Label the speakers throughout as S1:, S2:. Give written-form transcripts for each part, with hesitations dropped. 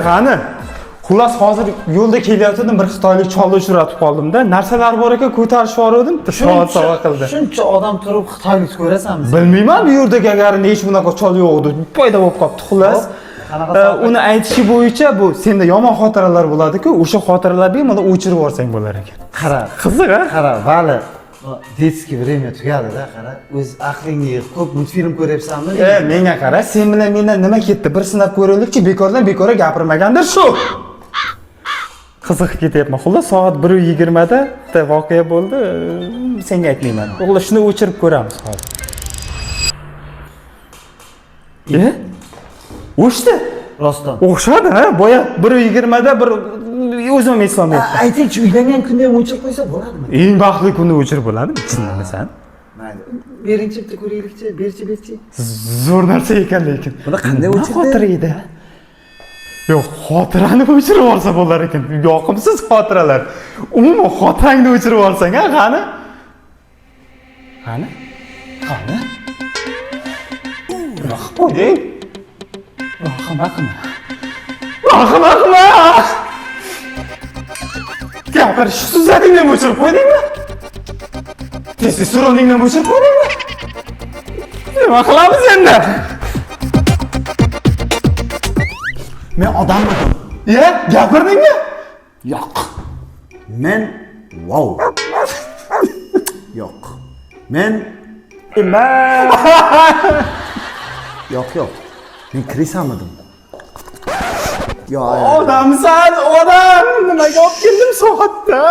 S1: qani. Xullas hozir yo'lda kelayotgandim, bir xitoylik cholni uchratib qoldim-da. Narsalar bor ekan, ko'tarishib yubordim, soat sova qildi.
S2: Shuncha odam turib xitoylik ko'rasanmi?
S1: Bilmayman, bu yerda gagarida hech bunaqa chol yo'q edi. Paydo bo'lib qolibdi, xullas. Uni aytishi bo'yicha bu senda yomon xotiralar bo'ladi-ku, o'sha xotiralarni bemalol o'chirib yuborsang bo'lar ekan.
S2: Qara,
S1: Qiziq-a?
S2: qara, vali. Детский время tugadi-da, qara. O'z aqlingni yig', ko'p multfilm ko'ryapsanmi?
S1: Menga qara, sen bilan mendan nima ketdi? Bir sinab ko'raylikchi, bekordan-bekor gapirmagandir shu. Qiziqib ketyapman. Xullas soat 1:20 da voqea bo'ldi. Senga aytmayman. Xullas shuni o'chirib ko'ramiz hozir. O'shdi.
S2: Rostdan.
S1: O'xshadi, ha? Boya 1:20 da bir o'zim eslom etdim.
S2: Aytingchi, uylangan kunda ham o'chirib qo'ysa bo'ladimi?
S1: Eng baxtli kunda o'chirib bo'ladimi? Tushunmaysan?
S2: Mayli. Beringchi bitta ko'raylikchi, berchi.
S1: Zo'r narsa ekan lekin.
S2: Buni qanday o'chirdi?
S1: Xotira edi. Yo'q, xotirani o'chirib yuborsa bo'lar ekan. Yoqimsiz xotiralar. Umuman xotirangni o'chirib yuborsang, ha, qani? Qani? Qani? Qo'ying. Rahmat. Gapirish so'zlaringni o'chirib qo'ydingmi? Testosteroningni o'chirib qo'ydingmi? Nima qilamiz endi?
S2: Men odammidim.
S1: Gapirdingmi?
S2: Yo'q. Men wow. Yo'q. Men Yo'q. Men krisammidim.
S1: Odamsan, odam. Nimaga olib keldim soatda?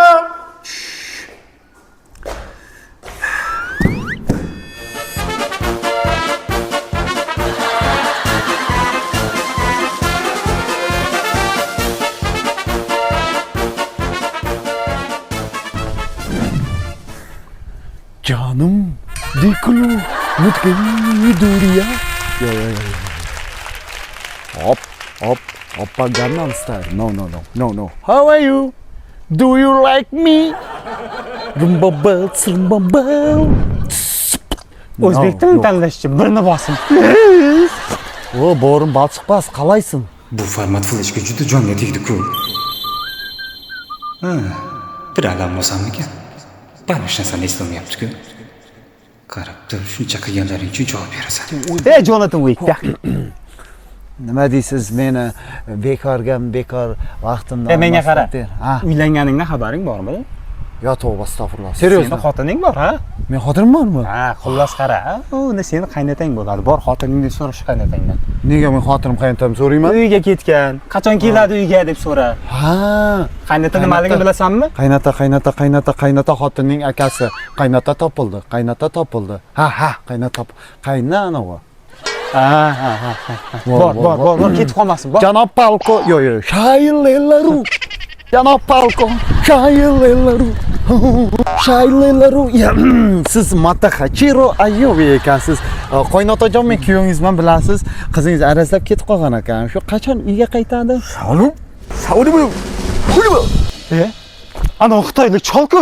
S3: Canım dikulu mutlu dünya. Hop, Gangnam Style. No. How are you? Do you like me? Rumbabal.
S1: O'zbek tilini tanlashchi, birini bosim.
S3: O, borim balchiqmas, qalaysin?
S4: Bu format flashga juda jonga tegdi-ku. Bir alam bo'lsammikan? Bari hech narsani eslamayapti-ku. Qarab tur, shuncha qilganlaring uchun javob berasan.
S1: Jonathan Wick.
S2: Nima deysiz, meni bekor vaqtimdan
S1: Menga qara.
S2: Ha,
S1: Uylanganingdan xabaring bormi?
S2: yo tavba astag'firullah.
S1: Sening
S2: Seriozmi?
S1: xotining bor, ha?
S2: Men xotinim bormi?
S1: Ha, xullas qara. Uni seni qaynotang bo'ladi. Bor xotiningni so'rash qaynotangdan.
S2: Nega men xotinim qaynotam so'rayman?
S1: Uyga ketgan. Qachon keladi uyga deb so'ra.
S2: Ha,
S1: Qaynota nimaligini bilasanmi?
S2: qaynota xotinning akasi. Qaynota topildi. Ha, qaynota. Qaynana u.
S1: Ha. Bor, ketib qolmasin. Bor.
S2: Janob Palko, yo'q, shaylaru. Janob Palko, shaylaru. Siz Matahachiro Ayovi ekansiz. Qaynotajon, men kuyovingizman, bilasiz. Qizingiz arazlab ketib qolgan ekan. Shu qachon uyga qaytadi?
S1: Ana xitoylik cholku.